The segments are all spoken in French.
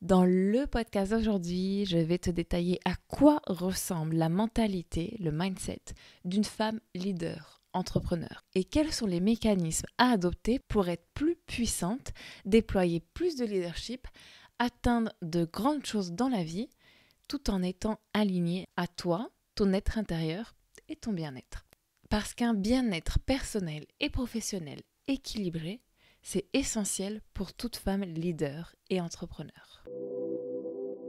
Dans le podcast d'aujourd'hui, je vais te détailler à quoi ressemble la mentalité, le mindset d'une femme leader, entrepreneur et quels sont les mécanismes à adopter pour être plus puissante, déployer plus de leadership, atteindre de grandes choses dans la vie tout en étant alignée à toi, ton être intérieur et ton bien-être. Parce qu'un bien-être personnel et professionnel équilibré, c'est essentiel pour toute femme leader et entrepreneur.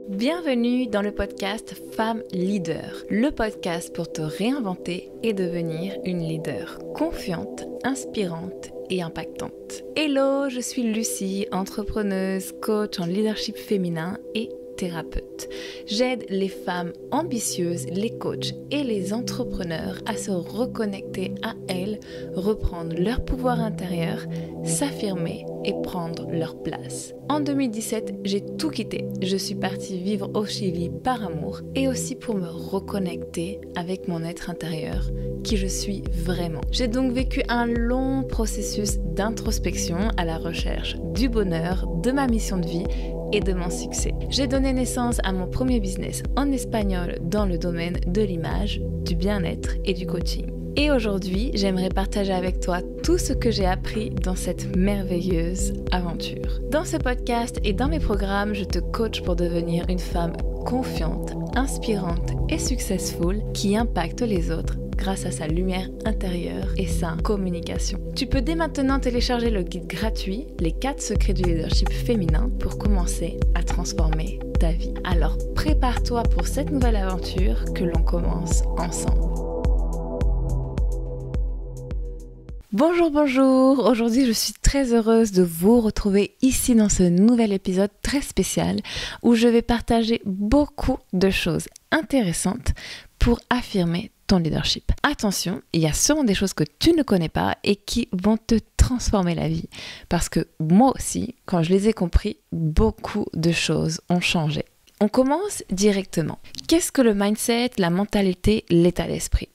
Bienvenue dans le podcast Femme Leader, le podcast pour te réinventer et devenir une leader confiante, inspirante et impactante. Hello, je suis Lucie, entrepreneuse, coach en leadership féminin et thérapeute. J'aide les femmes ambitieuses, les coachs et les entrepreneurs à se reconnecter à elles, reprendre leur pouvoir intérieur, s'affirmer et prendre leur place. En 2017, j'ai tout quitté. Je suis partie vivre au Chili par amour et aussi pour me reconnecter avec mon être intérieur, qui je suis vraiment. J'ai donc vécu un long processus d'introspection à la recherche du bonheur, de ma mission de vie et de mon succès. J'ai donné naissance à mon premier business en espagnol dans le domaine de l'image, du bien-être et du coaching. Et aujourd'hui, j'aimerais partager avec toi tout ce que j'ai appris dans cette merveilleuse aventure. Dans ce podcast et dans mes programmes, je te coach pour devenir une femme confiante, inspirante et successful qui impacte les autres grâce à sa lumière intérieure et sa communication. Tu peux dès maintenant télécharger le guide gratuit « Les 4 secrets du leadership féminin » pour commencer à transformer ta vie. Alors prépare-toi pour cette nouvelle aventure que l'on commence ensemble. Bonjour, aujourd'hui je suis très heureuse de vous retrouver ici dans ce nouvel épisode très spécial où je vais partager beaucoup de choses intéressantes pour affirmer ton leadership. Attention, il y a sûrement des choses que tu ne connais pas et qui vont te transformer la vie. Parce que moi aussi, quand je les ai compris, beaucoup de choses ont changé. On commence directement. Qu'est-ce que le mindset, la mentalité, l'état d'esprit ?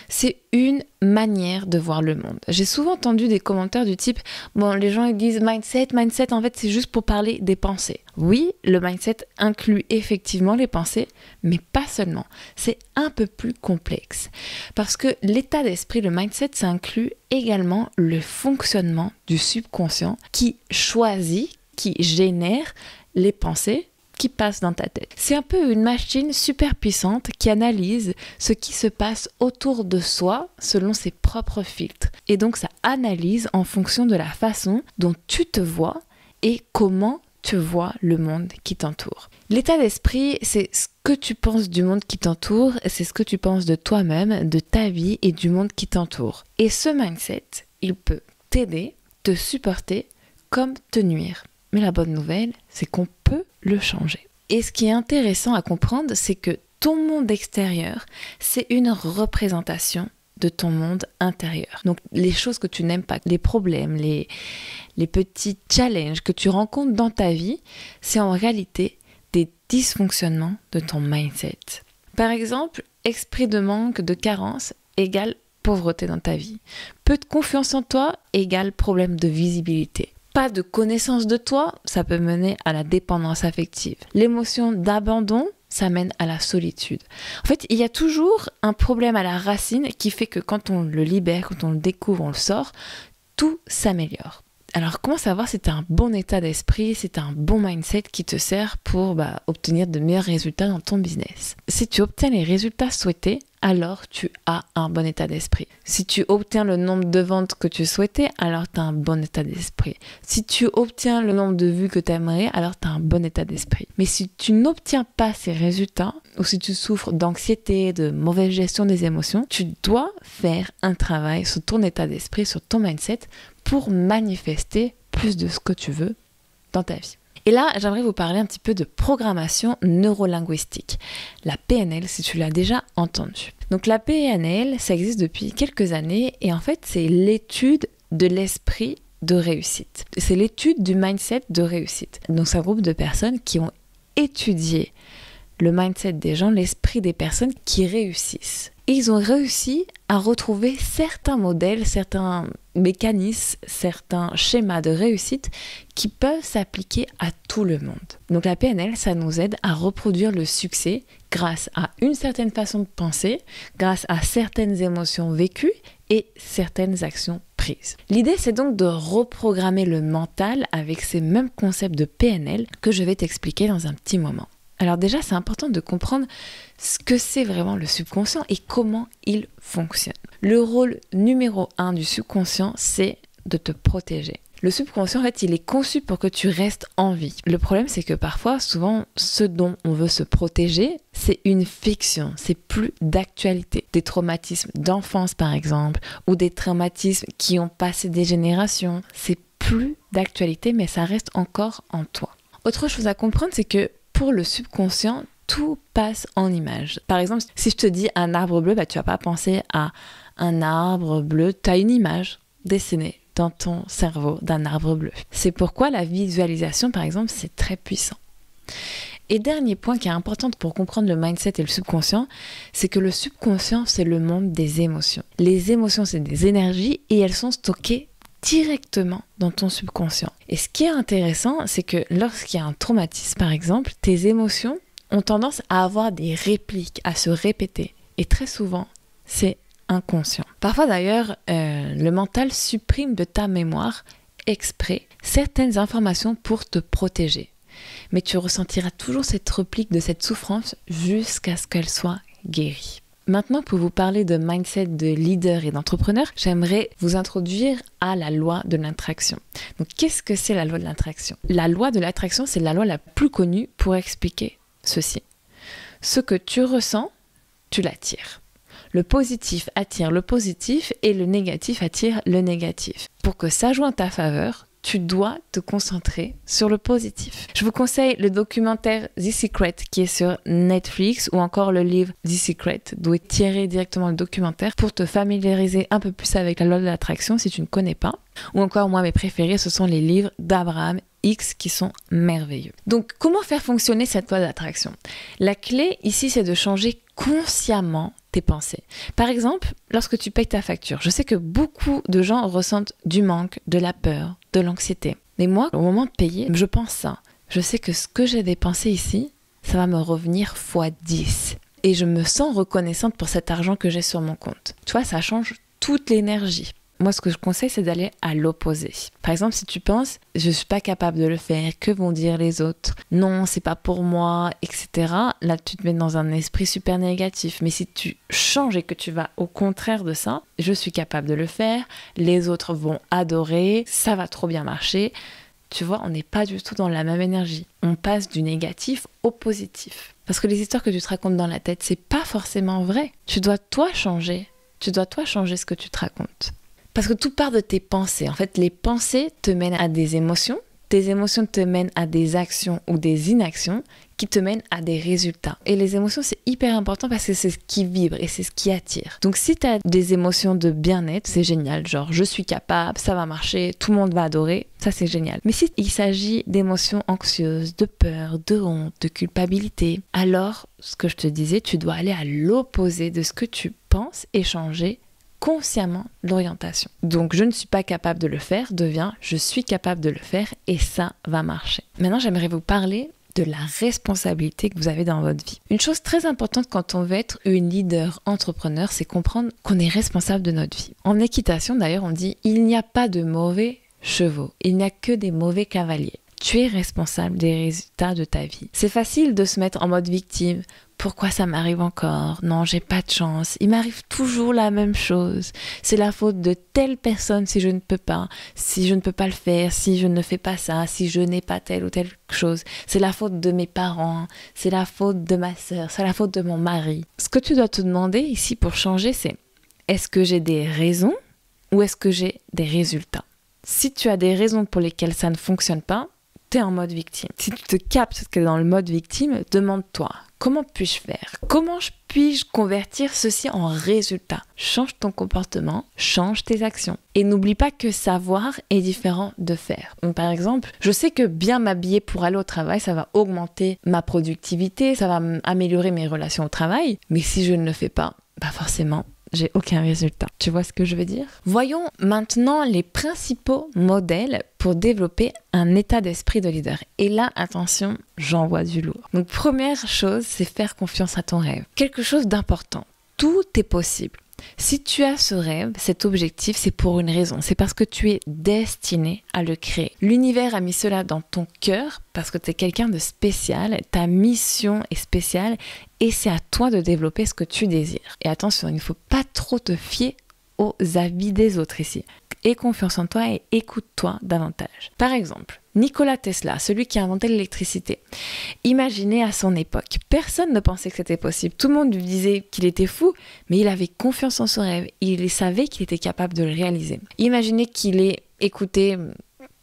C'est une manière de voir le monde. J'ai souvent entendu des commentaires du type « Bon, les gens ils disent mindset, en fait c'est juste pour parler des pensées. » Oui, le mindset inclut effectivement les pensées, mais pas seulement. C'est un peu plus complexe. Parce que l'état d'esprit, le mindset, ça inclut également le fonctionnement du subconscient qui choisit, qui génère les pensées qui passe dans ta tête. C'est un peu une machine super puissante qui analyse ce qui se passe autour de soi selon ses propres filtres. Et donc ça analyse en fonction de la façon dont tu te vois et comment tu vois le monde qui t'entoure. L'état d'esprit, c'est ce que tu penses du monde qui t'entoure, c'est ce que tu penses de toi-même, de ta vie et du monde qui t'entoure. Et ce mindset, il peut t'aider, te supporter comme te nuire. Mais la bonne nouvelle, c'est qu'on peut le changer. Et ce qui est intéressant à comprendre, c'est que ton monde extérieur, c'est une représentation de ton monde intérieur. Donc les choses que tu n'aimes pas, les problèmes, les petits challenges que tu rencontres dans ta vie, c'est en réalité des dysfonctionnements de ton mindset. Par exemple, esprit de manque, de carence égale pauvreté dans ta vie. Peu de confiance en toi égale problème de visibilité. Pas de connaissance de toi, ça peut mener à la dépendance affective. L'émotion d'abandon, ça mène à la solitude. En fait, il y a toujours un problème à la racine qui fait que quand on le libère, quand on le découvre, on le sort, tout s'améliore. Alors, comment savoir si tu as un bon état d'esprit, si tu as un bon mindset qui te sert pour obtenir de meilleurs résultats dans ton business ? Si tu obtiens les résultats souhaités, alors tu as un bon état d'esprit. Si tu obtiens le nombre de ventes que tu souhaitais, alors tu as un bon état d'esprit. Si tu obtiens le nombre de vues que tu aimerais, alors tu as un bon état d'esprit. Mais si tu n'obtiens pas ces résultats, ou si tu souffres d'anxiété, de mauvaise gestion des émotions, tu dois faire un travail sur ton état d'esprit, sur ton mindset, pour manifester plus de ce que tu veux dans ta vie. Et là, j'aimerais vous parler un petit peu de programmation neurolinguistique. La PNL, si tu l'as déjà entendu. Donc la PNL, ça existe depuis quelques années et en fait, c'est l'étude de l'esprit de réussite. C'est l'étude du mindset de réussite. Donc c'est un groupe de personnes qui ont étudié le mindset des gens, l'esprit des personnes qui réussissent. Et ils ont réussi à retrouver certains modèles, certains mécanismes, certains schémas de réussite qui peuvent s'appliquer à tout le monde. Donc la PNL, ça nous aide à reproduire le succès grâce à une certaine façon de penser, grâce à certaines émotions vécues et certaines actions prises. L'idée, c'est donc de reprogrammer le mental avec ces mêmes concepts de PNL que je vais t'expliquer dans un petit moment. Alors déjà, c'est important de comprendre ce que c'est vraiment le subconscient et comment il fonctionne. Le rôle numéro 1 du subconscient, c'est de te protéger. Le subconscient, en fait, il est conçu pour que tu restes en vie. Le problème, c'est que parfois, souvent, ce dont on veut se protéger, c'est une fiction, c'est plus d'actualité. Des traumatismes d'enfance, par exemple, ou des traumatismes qui ont passé des générations, c'est plus d'actualité, mais ça reste encore en toi. Autre chose à comprendre, c'est que pour le subconscient, tout passe en images. Par exemple, si je te dis un arbre bleu, tu vas pas penser à un arbre bleu, tu as une image dessinée dans ton cerveau d'un arbre bleu. C'est pourquoi la visualisation, par exemple, c'est très puissant. Et dernier point qui est important pour comprendre le mindset et le subconscient, c'est que le subconscient, c'est le monde des émotions. Les émotions, c'est des énergies et elles sont stockées directement dans ton subconscient. Et ce qui est intéressant, c'est que lorsqu'il y a un traumatisme, par exemple, tes émotions ont tendance à avoir des répliques, à se répéter. Et très souvent, c'est inconscient. Parfois d'ailleurs, le mental supprime de ta mémoire exprès certaines informations pour te protéger. Mais tu ressentiras toujours cette réplique de cette souffrance jusqu'à ce qu'elle soit guérie. Maintenant, pour vous parler de mindset de leader et d'entrepreneur, j'aimerais vous introduire à la loi de l'attraction. Donc, qu'est-ce que c'est la loi de l'attraction ? La loi de l'attraction, c'est la loi la plus connue pour expliquer ceci. Ce que tu ressens, tu l'attires. Le positif attire le positif et le négatif attire le négatif. Pour que ça joue en ta faveur, tu dois te concentrer sur le positif. Je vous conseille le documentaire The Secret qui est sur Netflix ou encore le livre The Secret d'où est tiré directement le documentaire pour te familiariser un peu plus avec la loi de l'attraction si tu ne connais pas. Ou encore moi mes préférés ce sont les livres d'Abraham Hicks qui sont merveilleux. Donc comment faire fonctionner cette loi d'attraction ? La clé ici c'est de changer consciemment tes pensées. Par exemple, lorsque tu payes ta facture, je sais que beaucoup de gens ressentent du manque, de la peur, de l'anxiété. Mais moi, au moment de payer, je pense ça. Je sais que ce que j'ai dépensé ici, ça va me revenir x 10. Et je me sens reconnaissante pour cet argent que j'ai sur mon compte. Tu vois, ça change toute l'énergie. Moi, ce que je conseille, c'est d'aller à l'opposé. Par exemple, si tu penses « je ne suis pas capable de le faire, que vont dire les autres ? Non, c'est pas pour moi, etc. » Là, tu te mets dans un esprit super négatif. Mais si tu changes et que tu vas au contraire de ça, « je suis capable de le faire, les autres vont adorer, ça va trop bien marcher. » Tu vois, on n'est pas du tout dans la même énergie. On passe du négatif au positif. Parce que les histoires que tu te racontes dans la tête, c'est pas forcément vrai. Tu dois toi changer. Tu dois toi changer ce que tu te racontes. Parce que tout part de tes pensées. En fait, les pensées te mènent à des émotions. Tes émotions te mènent à des actions ou des inactions qui te mènent à des résultats. Et les émotions, c'est hyper important parce que c'est ce qui vibre et c'est ce qui attire. Donc si tu as des émotions de bien-être, c'est génial. Genre, je suis capable, ça va marcher, tout le monde va adorer. Ça, c'est génial. Mais si il s'agit d'émotions anxieuses, de peur, de honte, de culpabilité, alors, ce que je te disais, tu dois aller à l'opposé de ce que tu penses et changer consciemment l'orientation. Donc je ne suis pas capable de le faire devient je suis capable de le faire et ça va marcher. Maintenant j'aimerais vous parler de la responsabilité que vous avez dans votre vie. Une chose très importante quand on veut être une leader entrepreneur, c'est comprendre qu'on est responsable de notre vie. En équitation d'ailleurs on dit il n'y a pas de mauvais chevaux, il n'y a que des mauvais cavaliers. Tu es responsable des résultats de ta vie. C'est facile de se mettre en mode victime. Pourquoi ça m'arrive encore ? Non, j'ai pas de chance. Il m'arrive toujours la même chose. C'est la faute de telle personne si je ne peux pas, si je ne peux pas le faire, si je ne fais pas ça, si je n'ai pas telle ou telle chose. C'est la faute de mes parents, c'est la faute de ma sœur, c'est la faute de mon mari. Ce que tu dois te demander ici pour changer, c'est est-ce que j'ai des raisons ou est-ce que j'ai des résultats ? Si tu as des raisons pour lesquelles ça ne fonctionne pas, tu es en mode victime. Si tu te captes que tu es dans le mode victime, demande-toi, comment puis-je faire ? Comment puis-je convertir ceci en résultat ? Change ton comportement, change tes actions. Et n'oublie pas que savoir est différent de faire. Donc, par exemple, je sais que bien m'habiller pour aller au travail, ça va augmenter ma productivité, ça va améliorer mes relations au travail. Mais si je ne le fais pas, bah forcément, j'ai aucun résultat. Tu vois ce que je veux dire? Voyons maintenant les principaux modèles pour développer un état d'esprit de leader. Et là, attention, j'envoie du lourd. Donc, première chose, c'est faire confiance à ton rêve. Quelque chose d'important. Tout est possible. Si tu as ce rêve, cet objectif, c'est pour une raison. C'est parce que tu es destiné à le créer. L'univers a mis cela dans ton cœur parce que tu es quelqu'un de spécial. Ta mission est spéciale et c'est à toi de développer ce que tu désires. Et attention, il ne faut pas trop te fier aux avis des autres ici. Aie confiance en toi et écoute-toi davantage. Par exemple, Nikola Tesla, celui qui a inventé l'électricité. Imaginez à son époque, personne ne pensait que c'était possible. Tout le monde lui disait qu'il était fou, mais il avait confiance en son rêve. Il savait qu'il était capable de le réaliser. Imaginez qu'il ait écouté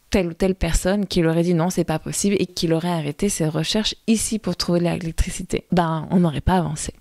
telle ou telle personne qui lui aurait dit non, c'est pas possible et qu'il aurait arrêté ses recherches ici pour trouver l'électricité. Ben, on n'aurait pas avancé.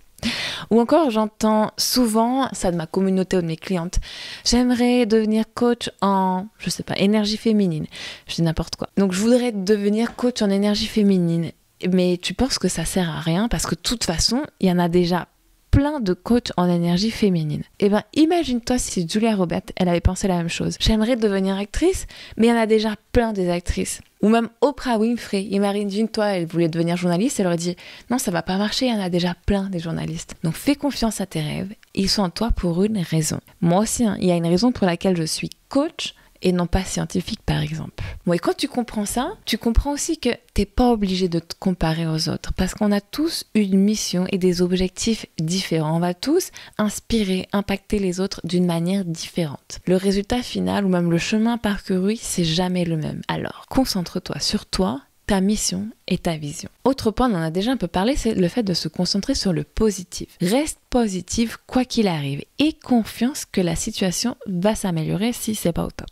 Ou encore, j'entends souvent ça de ma communauté ou de mes clientes. J'aimerais devenir coach en, je sais pas, énergie féminine. Je dis n'importe quoi. Donc, je voudrais devenir coach en énergie féminine. Mais tu penses que ça sert à rien parce que de toute façon, il y en a déjà plein de coachs en énergie féminine. Eh ben, imagine-toi si Julia Roberts, elle avait pensé la même chose. J'aimerais devenir actrice, mais il y en a déjà plein des actrices. Ou même Oprah Winfrey. Imagine-toi, elle voulait devenir journaliste, elle aurait dit non, ça va pas marcher, il y en a déjà plein des journalistes. Donc fais confiance à tes rêves, ils sont en toi pour une raison. Moi aussi, il y a une raison pour laquelle je suis coach et non pas scientifique par exemple. Bon, et quand tu comprends ça, tu comprends aussi que t'es pas obligé de te comparer aux autres parce qu'on a tous une mission et des objectifs différents. On va tous inspirer, impacter les autres d'une manière différente. Le résultat final ou même le chemin parcouru, c'est jamais le même. Alors, concentre-toi sur toi, ta mission et ta vision. Autre point, on en a déjà un peu parlé, c'est le fait de se concentrer sur le positif. Reste positif quoi qu'il arrive et confiance que la situation va s'améliorer si c'est pas au top.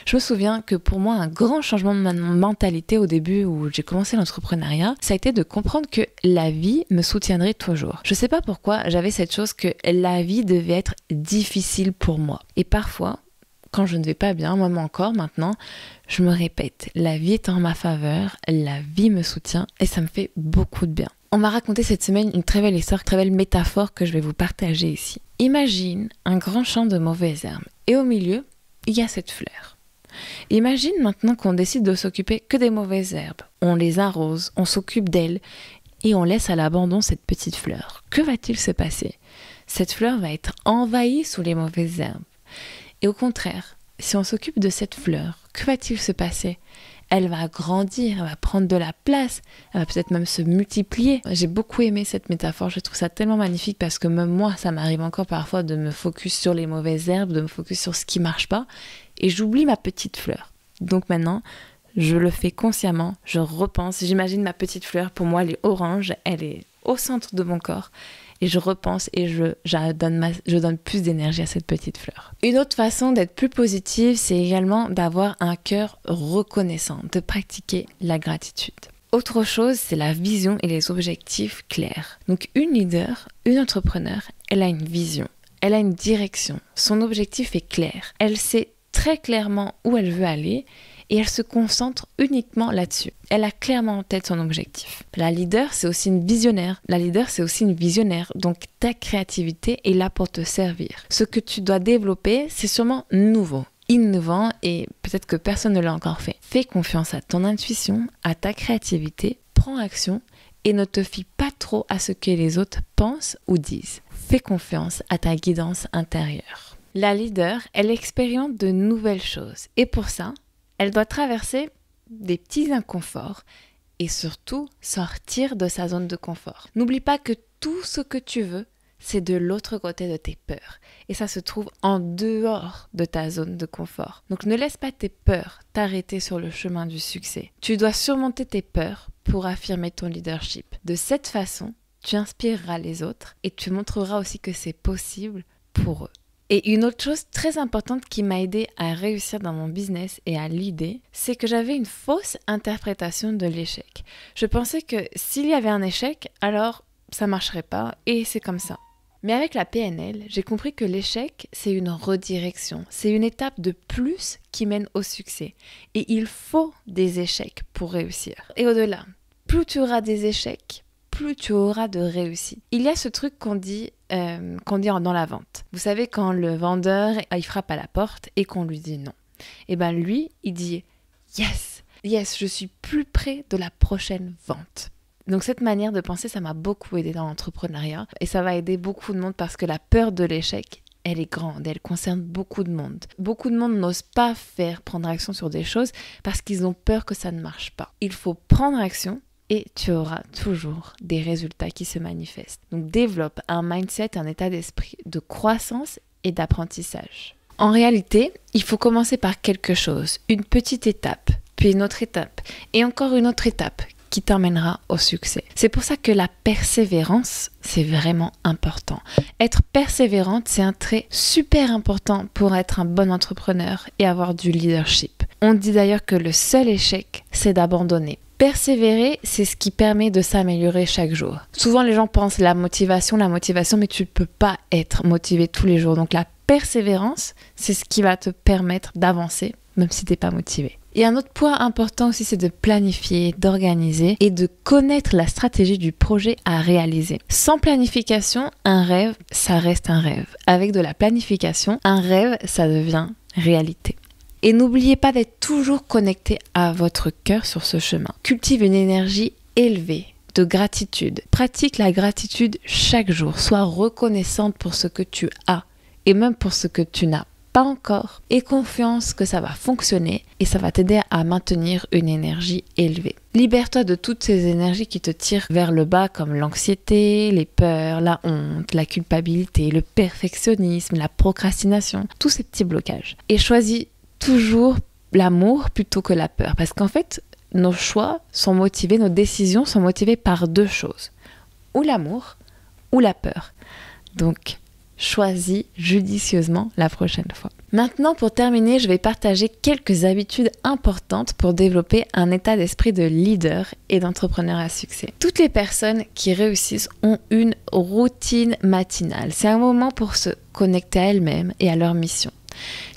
Je me souviens que pour moi, un grand changement de mentalité au début où j'ai commencé l'entrepreneuriat, ça a été de comprendre que la vie me soutiendrait toujours. Je sais pas pourquoi, j'avais cette chose que la vie devait être difficile pour moi. Et parfois, quand je ne vais pas bien, même encore maintenant, je me répète, la vie est en ma faveur, la vie me soutient et ça me fait beaucoup de bien. On m'a raconté cette semaine une très belle histoire, une très belle métaphore que je vais vous partager ici. Imagine un grand champ de mauvaises herbes et au milieu, il y a cette fleur. Imagine maintenant qu'on décide de s'occuper que des mauvaises herbes. On les arrose, on s'occupe d'elles et on laisse à l'abandon cette petite fleur. Que va-t-il se passer? Cette fleur va être envahie sous les mauvaises herbes. Et au contraire, si on s'occupe de cette fleur, que va-t-il se passer? Elle va grandir, elle va prendre de la place, elle va peut-être même se multiplier. J'ai beaucoup aimé cette métaphore, je trouve ça tellement magnifique parce que même moi, ça m'arrive encore parfois de me focus sur les mauvaises herbes, de me focus sur ce qui marche pas et j'oublie ma petite fleur. Donc maintenant, je le fais consciemment, je repense, j'imagine ma petite fleur, pour moi elle est orange, elle est au centre de mon corps. Et je repense et je donne plus d'énergie à cette petite fleur. Une autre façon d'être plus positive, c'est également d'avoir un cœur reconnaissant, de pratiquer la gratitude. Autre chose, c'est la vision et les objectifs clairs. Donc une leader, une entrepreneur, elle a une vision, elle a une direction, son objectif est clair. Elle sait très clairement où elle veut aller et elle se concentre uniquement là-dessus. Elle a clairement en tête son objectif. La leader, c'est aussi une visionnaire. Donc ta créativité est là pour te servir. Ce que tu dois développer, c'est sûrement nouveau, innovant et peut-être que personne ne l'a encore fait. Fais confiance à ton intuition, à ta créativité, prends action et ne te fie pas trop à ce que les autres pensent ou disent. Fais confiance à ta guidance intérieure. La leader, elle expérimente de nouvelles choses et pour ça, elle doit traverser des petits inconforts et surtout sortir de sa zone de confort. N'oublie pas que tout ce que tu veux, c'est de l'autre côté de tes peurs. Et ça se trouve en dehors de ta zone de confort. Donc ne laisse pas tes peurs t'arrêter sur le chemin du succès. Tu dois surmonter tes peurs pour affirmer ton leadership. De cette façon, tu inspireras les autres et tu montreras aussi que c'est possible pour eux. Et une autre chose très importante qui m'a aidé à réussir dans mon business et à l'idée, c'est que j'avais une fausse interprétation de l'échec. Je pensais que s'il y avait un échec, alors ça marcherait pas et c'est comme ça. Mais avec la PNL, j'ai compris que l'échec, c'est une redirection. C'est une étape de plus qui mène au succès. Et il faut des échecs pour réussir. Et au-delà, plus tu auras des échecs, plus tu auras de réussite. Il y a ce truc qu'on dit dans la vente. Vous savez, quand le vendeur, il frappe à la porte et qu'on lui dit non. Et bien lui, il dit yes, je suis plus près de la prochaine vente. Donc cette manière de penser, ça m'a beaucoup aidé dans l'entrepreneuriat et ça va aider beaucoup de monde parce que la peur de l'échec, elle est grande, elle concerne beaucoup de monde. Beaucoup de monde n'ose pas prendre action sur des choses parce qu'ils ont peur que ça ne marche pas. Il faut prendre action et tu auras toujours des résultats qui se manifestent. Donc développe un mindset, un état d'esprit de croissance et d'apprentissage. En réalité, il faut commencer par quelque chose, une petite étape, puis une autre étape et encore une autre étape qui t'emmènera au succès. C'est pour ça que la persévérance, c'est vraiment important. Être persévérante, c'est un trait super important pour être un bon entrepreneur et avoir du leadership. On dit d'ailleurs que le seul échec, c'est d'abandonner. Persévérer, c'est ce qui permet de s'améliorer chaque jour. Souvent, les gens pensent la motivation, mais tu ne peux pas être motivé tous les jours. Donc la persévérance, c'est ce qui va te permettre d'avancer, même si tu n'es pas motivé. Et un autre point important aussi, c'est de planifier, d'organiser et de connaître la stratégie du projet à réaliser. Sans planification, un rêve, ça reste un rêve. Avec de la planification, un rêve, ça devient réalité. Et n'oubliez pas d'être toujours connecté à votre cœur sur ce chemin. Cultive une énergie élevée de gratitude. Pratique la gratitude chaque jour. Sois reconnaissante pour ce que tu as et même pour ce que tu n'as pas encore. Aie confiance que ça va fonctionner et ça va t'aider à maintenir une énergie élevée. Libère-toi de toutes ces énergies qui te tirent vers le bas comme l'anxiété, les peurs, la honte, la culpabilité, le perfectionnisme, la procrastination, tous ces petits blocages. Et choisis toujours l'amour plutôt que la peur. Parce qu'en fait, nos choix sont motivés, nos décisions sont motivées par deux choses. Ou l'amour, ou la peur. Donc, choisis judicieusement la prochaine fois. Maintenant, pour terminer, je vais partager quelques habitudes importantes pour développer un état d'esprit de leader et d'entrepreneur à succès. Toutes les personnes qui réussissent ont une routine matinale. C'est un moment pour se connecter à elles-mêmes et à leur mission.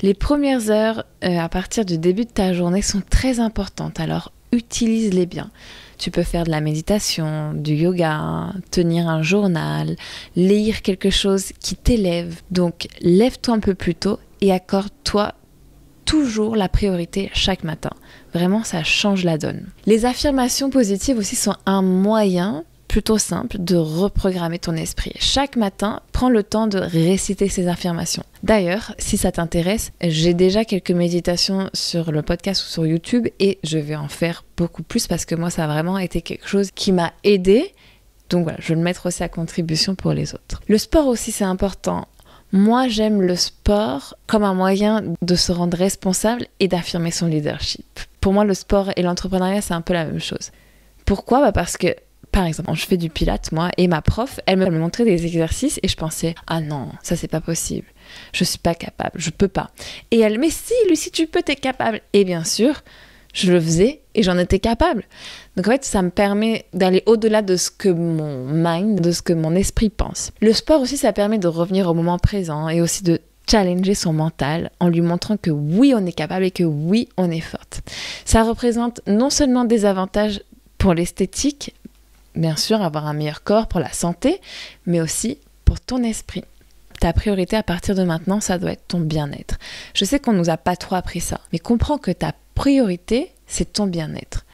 Les premières heures à partir du début de ta journée sont très importantes, alors utilise-les bien. Tu peux faire de la méditation, du yoga, tenir un journal, lire quelque chose qui t'élève. Donc lève-toi un peu plus tôt et accorde-toi toujours la priorité chaque matin. Vraiment, ça change la donne. Les affirmations positives aussi sont un moyen plutôt simple de reprogrammer ton esprit. Chaque matin, prends le temps de réciter ces affirmations. D'ailleurs, si ça t'intéresse, j'ai déjà quelques méditations sur le podcast ou sur YouTube et je vais en faire beaucoup plus parce que moi, ça a vraiment été quelque chose qui m'a aidée. Donc voilà, je vais le mettre aussi à contribution pour les autres. Le sport aussi, c'est important. Moi, j'aime le sport comme un moyen de se rendre responsable et d'affirmer son leadership. Pour moi, le sport et l'entrepreneuriat, c'est un peu la même chose. Pourquoi ? Parce que par exemple, je fais du pilates, moi, et ma prof, elle me montrait des exercices et je pensais, ah non, ça c'est pas possible, je suis pas capable, je peux pas. Et elle, mais si, Lucie, tu peux, t'es capable. Et bien sûr, je le faisais et j'en étais capable. Donc en fait, ça me permet d'aller au-delà de ce que mon mind, de ce que mon esprit pense. Le sport aussi, ça permet de revenir au moment présent et aussi de challenger son mental en lui montrant que oui, on est capable et que oui, on est forte. Ça représente non seulement des avantages pour l'esthétique, bien sûr, avoir un meilleur corps pour la santé, mais aussi pour ton esprit. Ta priorité à partir de maintenant, ça doit être ton bien-être. Je sais qu'on ne nous a pas trop appris ça, mais comprends que ta priorité, c'est ton bien-être.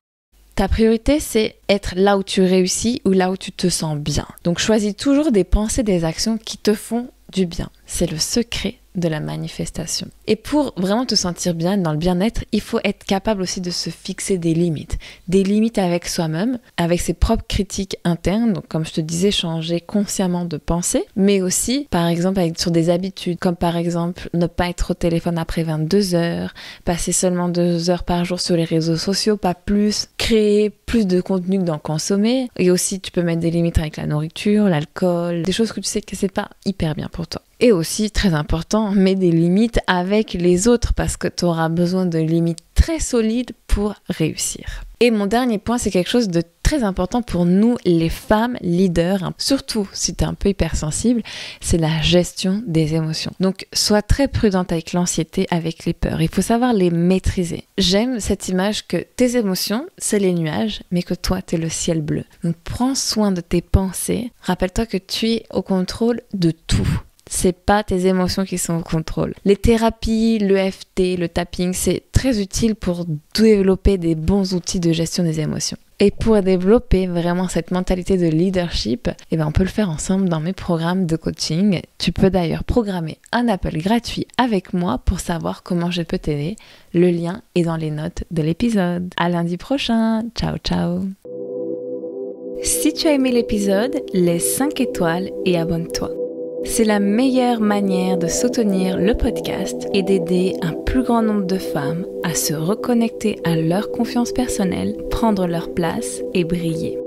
Ta priorité, c'est être là où tu réussis ou là où tu te sens bien. Donc choisis toujours des pensées, des actions qui te font du bien. C'est le secret de la manifestation. Et pour vraiment te sentir bien dans le bien-être, il faut être capable aussi de se fixer des limites. Des limites avec soi-même, avec ses propres critiques internes, donc comme je te disais, changer consciemment de pensée, mais aussi, par exemple, sur des habitudes, comme par exemple, ne pas être au téléphone après 22 heures, passer seulement 2 heures par jour sur les réseaux sociaux, pas plus, créer plus de contenu que d'en consommer, et aussi tu peux mettre des limites avec la nourriture, l'alcool, des choses que tu sais que c'est pas hyper bien pour toi. Et aussi, très important, mets des limites avec les autres parce que tu auras besoin de limites très solides pour réussir. Et mon dernier point, c'est quelque chose de très important pour nous, les femmes leaders, surtout si tu es un peu hypersensible, c'est la gestion des émotions. Donc, sois très prudente avec l'anxiété, avec les peurs. Il faut savoir les maîtriser. J'aime cette image que tes émotions, c'est les nuages, mais que toi, tu es le ciel bleu. Donc, prends soin de tes pensées. Rappelle-toi que tu es au contrôle de tout. C'est pas tes émotions qui sont au contrôle. Les thérapies, l'EFT, le tapping, c'est très utile pour développer des bons outils de gestion des émotions. Et pour développer vraiment cette mentalité de leadership, on peut le faire ensemble dans mes programmes de coaching. Tu peux d'ailleurs programmer un appel gratuit avec moi pour savoir comment je peux t'aider. Le lien est dans les notes de l'épisode. À lundi prochain. Ciao, ciao. Si tu as aimé l'épisode, laisse 5 étoiles et abonne-toi. C'est la meilleure manière de soutenir le podcast et d'aider un plus grand nombre de femmes à se reconnecter à leur confiance personnelle, prendre leur place et briller.